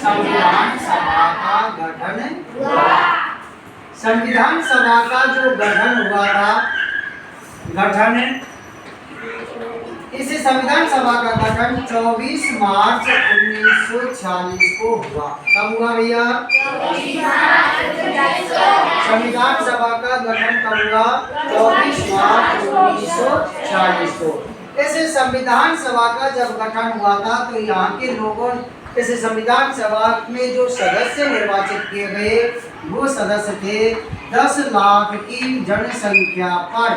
संविधान सभा का गठन हुआ। संविधान सभा का जो गठन हुआ था, इस संविधान सभा का गठन 24 मार्च 1946 को हुआ। कब हुआ भैया? संविधान सभा का गठन कब हुआ? 24 मार्च 1946 को। इस संविधान सभा का जब गठन हुआ था तो यहाँ के लोगों, इस संविधान सभा में जो सदस्य निर्वाचित किए गए वो सदस्य थे 10 लाख की जनसंख्या पर,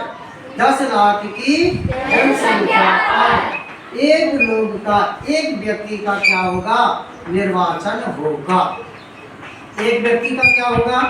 10 लाख की जनसंख्या पर एक लोग का, एक व्यक्ति का क्या होगा? निर्वाचन होगा। एक व्यक्ति का क्या होगा?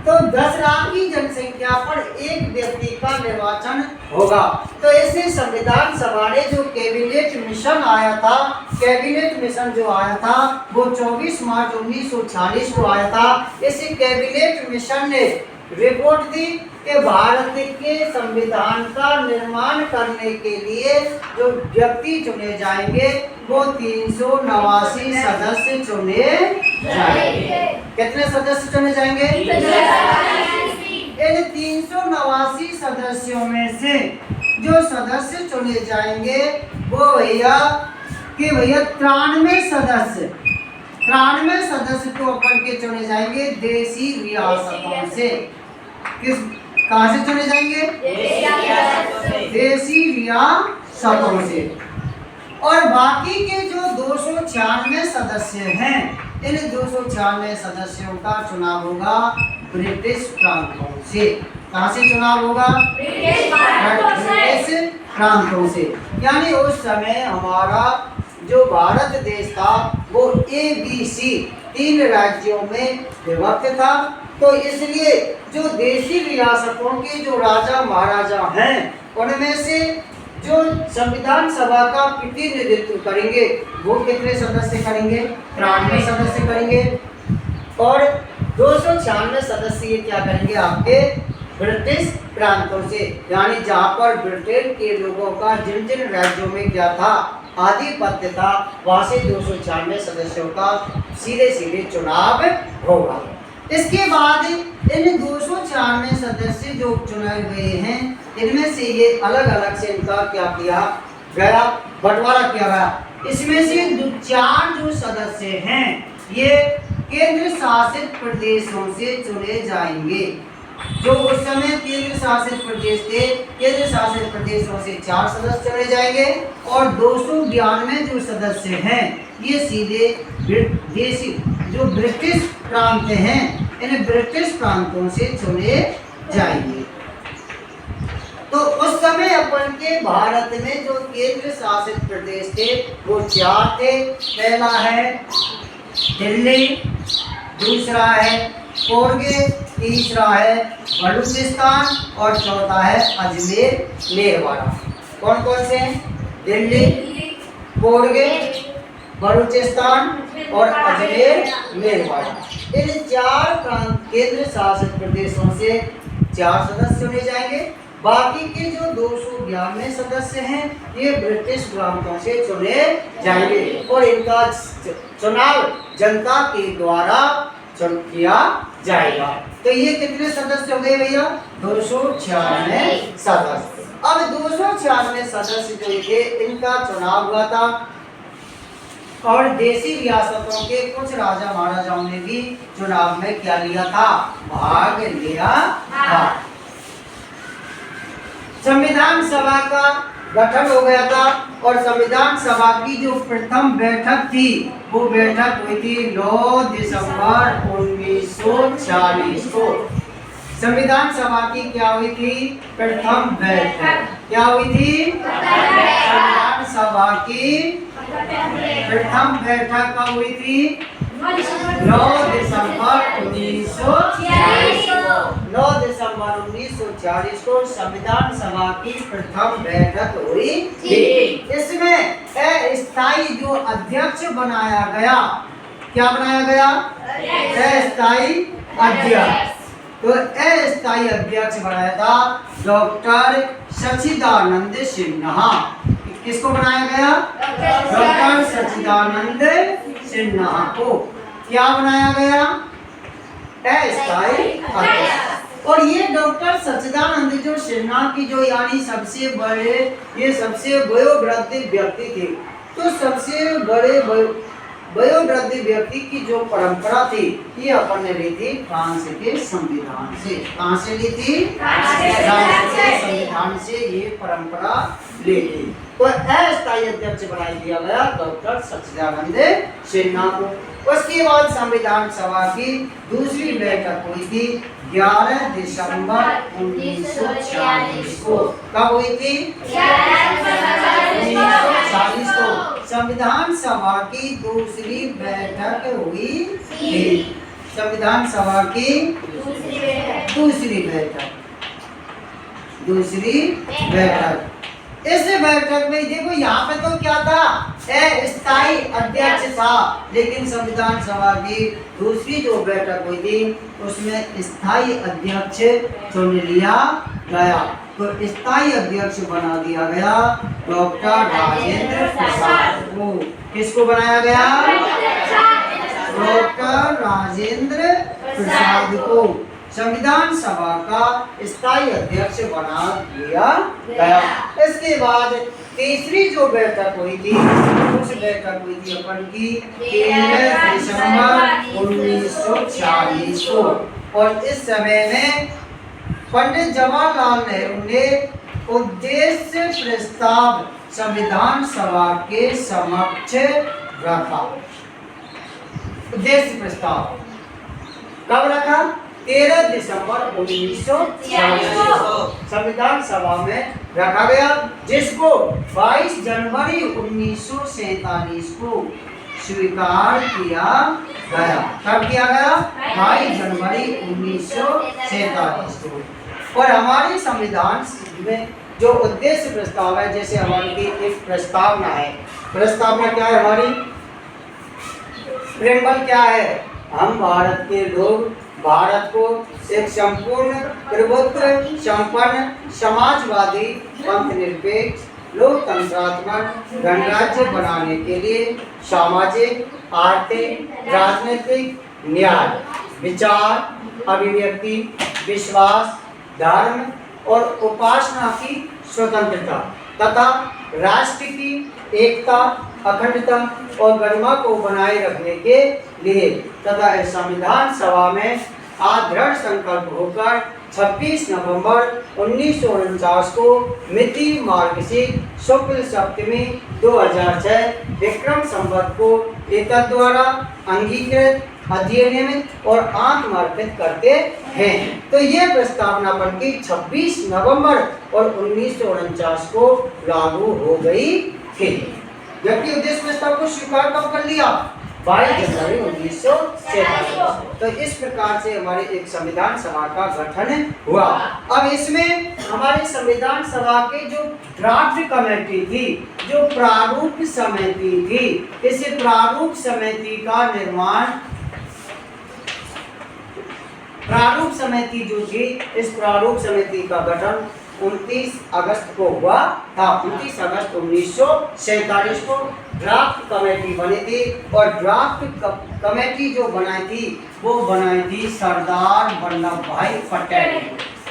तो 10 लाख की जनसंख्या पर एक व्यक्ति का निर्वाचन होगा। तो ऐसे संविधान सभा ने जो कैबिनेट मिशन आया था, कैबिनेट मिशन जो आया था वो 24 मार्च 1946 को आया था। इसी कैबिनेट मिशन ने रिपोर्ट दी कि भारत के संविधान का निर्माण करने के लिए जो व्यक्ति चुने जाएंगे वो 389 सदस्य चुने जाएंगे। कितने सदस्य चुने जाएंगे? इन 389 सदस्यों में से जो सदस्य चुने जाएंगे वो भैया 93 सदस्य तो अपन के चुने जाएंगे देशी रियासतों से। कहाँ से चुने जाएंगे? देशी रियासतों से। और बाकी के जो 296 सदस्य हैं, इन 296 सदस्यों का चुनाव होगा ब्रिटिश प्रांतों से। कहाँ से चुनाव होगा? ब्रिटिश प्रांतों से। यानी उस समय हमारा जो भारत देश था वो ABC 3 राज्यों में विभक्त था। तो इसलिए जो देशी रियासतों के जो राजा महाराजा हैं उनमें से जो संविधान सभा का प्रतिनिधित्व करेंगे वो कितने सदस्य करेंगे? 93 सदस्य करेंगे। और 296 सदस्य ये क्या करेंगे? आपके ब्रिटिश प्रांतों से, यानी जहाँ पर ब्रिटेन के लोगों का जिन जिन राज्यों में क्या था, आधिपत्य था, वहाँ से 296 सदस्यों का सीधे सीधे चुनाव होगा। इसके बाद इन 296 सदस्य जो चुनाए गए हैं इनमें से ये अलग अलग से इनका क्या किया गया? बंटवारा किया गया। इसमें से 4 जो सदस्य हैं ये केंद्र शासित प्रदेशों से चुने जाएंगे। जो उस समय केंद्र शासित प्रदेश थे, केंद्र शासित प्रदेशों से 4 सदस्य चुने जाएंगे और 292 जो सदस्य हैं ये सीधे देशी जो ब्रिटिश प्रांत हैं इन ब्रिटिश प्रांतों से चुने जाएंगे। तो उस समय अपन के भारत में जो केंद्र शासित प्रदेश थे वो 4 थे। पहला है दिल्ली, दूसरा है कोरगे, तीसरा है बलूचिस्तान और चौथा है अजमेर मेरवाड़ा। कौन कौन से हैं? दिल्ली, कोरगे, बलूचिस्तान और अजमेर मेरवाड़ा। इन 4 केंद्र शासित प्रदेशों से 4 सदस्य चुने जाएंगे। बाकी के जो 292 सदस्य हैं ये ब्रिटिश प्रांतों से चुने जाएंगे और इनका चुनाव जनता के द्वारा किया जाएगा। तो ये कितने सदस्य हो गए भैया? 296 सदस्य। अब 296 सदस्य जो थे इनका चुनाव हुआ था और देशी रियासतों के कुछ राजा महाराजाओं ने भी चुनाव में क्या लिया था? भाग लिया था। संविधान सभा का गठन हो गया था और संविधान सभा की जो प्रथम बैठक थी वो बैठक हुई थी 9 दिसंबर 1940 को। संविधान सभा की क्या हुई थी? प्रथम बैठक। क्या हुई थी? संविधान सभा की प्रथम बैठक कब हुई थी? 9 दिसंबर 1940 को संविधान सभा की प्रथम बैठक हुई थी। इसमें अस्थायी जो अध्यक्ष बनाया गया, क्या बनाया गया? अस्थायी अध्यक्ष। तो अस्थायी अध्यक्ष बनाया था डॉक्टर सच्चिदानंद सिन्हा। किसको बनाया गया? डॉक्टर सच्चिदानंद सिन्हा को क्या बनाया गया? अस्थायी अध्यक्ष। और ये डॉक्टर सच्चिदानंद जो सिन्हा की जो यानी सबसे बड़े ये सबसे वयोवृद्ध व्यक्ति थे, तो सबसे बड़े वयोवृद्ध व्यक्ति की जो परंपरा थी ये अपन ने ली थी फ्रांस के संविधान से। कहाँ से ली थी? फ्रांस के संविधान से ये परंपरा ली थी। तो अस्थायी अध्यक्ष बना दिया गया डॉक्टर सच्चिदानंद सिन्हा को। उसके बाद संविधान सभा की दूसरी बैठक हुई थी 11 दिसंबर 1946 को। कब हुई थी? 1946 को संविधान सभा की दूसरी बैठक हुई थी। संविधान सभा की दूसरी बैठक। इस बैठक में देखो यहाँ पे तो क्या था? अस्थायी अध्यक्ष था, लेकिन संविधान सभा की दूसरी जो बैठक हुई थी उसमें स्थायी अध्यक्ष चुन लिया गया। तो स्थायी अध्यक्ष बना दिया गया डॉक्टर राजेंद्र प्रसाद को। किसको बनाया गया? डॉक्टर राजेंद्र प्रसाद को संविधान सभा का स्थायी अध्यक्ष बना दिया गया। इसके बाद तीसरी जो बैठक हुई थी उस बैठक हुई थी अपन की 13 दिसंबर 1946 को। और इस समय में पंडित जवाहरलाल नेहरू ने उद्देश्य प्रस्ताव संविधान सभा के समक्ष रखा। उद्देश्य प्रस्ताव कब रखा? 13 दिसंबर 1946 संविधान सभा में रखा गया, जिसको 22 जनवरी 1947 को स्वीकार किया गया। कब किया गया? 22 जनवरी 1947 को। और हमारे संविधान में जो उद्देश्य प्रस्ताव है, जैसे हमारी एक प्रस्तावना है। प्रस्तावना क्या है हमारी? प्रेमबल क्या है? हम भारत के लोग भारत को एक संपूर्ण प्रभुत्व संपन्न समाजवादी पंथ निरपेक्ष लोकतंत्रात्मक गणराज्य बनाने के लिए सामाजिक आर्थिक राजनीतिक न्याय विचार अभिव्यक्ति विश्वास धर्म और उपासना की स्वतंत्रता तथा राष्ट्र की एकता अखंडता और गरिमा को बनाए रखने के लिए तथा संविधान सभा में दृढ़ संकल्प होकर 26 नवंबर 1949 को मिति मार्गशीर्ष शुक्ल सप्तमी 2006 विक्रम संवत को एतद द्वारा अंगीकृत अधिनियमित और आत्मर्पित करते हैं। तो ये प्रस्तावना अपन की 26 नवंबर और 1949 को लागू हो गई थी। जबकि उद्देश्य प्रस्ताव को स्वीकार कब कर लिया? 22 जनवरी 1947। तो इस प्रकार से हमारे एक संविधान सभा का गठन हुआ। अब इसमें हमारे संविधान सभा के जो ड्राफ्ट कमेटी थी, जो प्रारूप समिति थी, इस प्रारूप समिति का निर्माण प्रारूप समिति जो थी, इस प्रारूप समिति का गठन 29 अगस्त को हुआ था। 29 अगस्त 1947 को ड्राफ्ट कमेटी बनी थी। और ड्राफ्ट कमेटी जो बनाई थी वो बनाई थी सरदार वल्लभ भाई पटेल ने।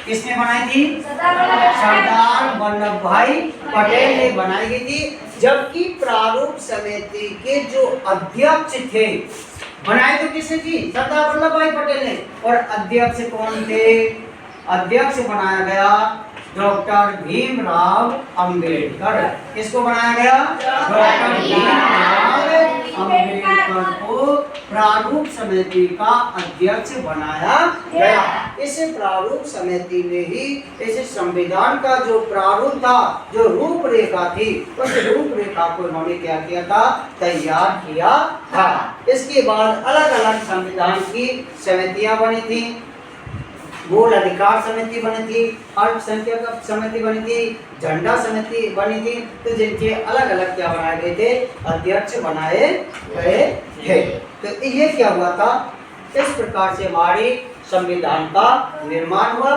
किसने बनाई थी? सरदार वल्लभ भाई पटेल ने बनाई गई थी। जबकि प्रारूप समिति के जो अध्यक्ष थे, बनाई तो किसने थी? सरदार वल्लभ भाई पटेल ने। और अध्यक्ष कौन थे? अध्यक्ष बनाया गया डॉक्टर भीमराव अंबेडकर। किसको बनाया गया? डॉक्टर भीमराव अंबेडकर को प्रारूप समिति का अध्यक्ष बनाया गया। इस प्रारूप समिति ने ही इस संविधान का जो प्रारूप था, जो रूपरेखा थी, उस रूपरेखा को उन्होंने क्या किया था? तैयार किया था। इसके बाद अलग अलग संविधान की समितियां बनी थी। मूल अधिकार समिति बनी थी, अल्पसंख्यक समिति बनी थी, झंडा समिति बनी थी। तो जिनके अलग अलग क्या बनाए गए थे? अध्यक्ष बनाए गए थे। तो ये क्या हुआ था? इस प्रकार से हमारी संविधान का निर्माण हुआ।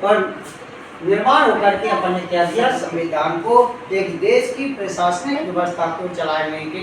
और निर्माण होकर के अपन ने क्या दिया, संविधान को, एक देश की प्रशासनिक व्यवस्था को चलाने के लिए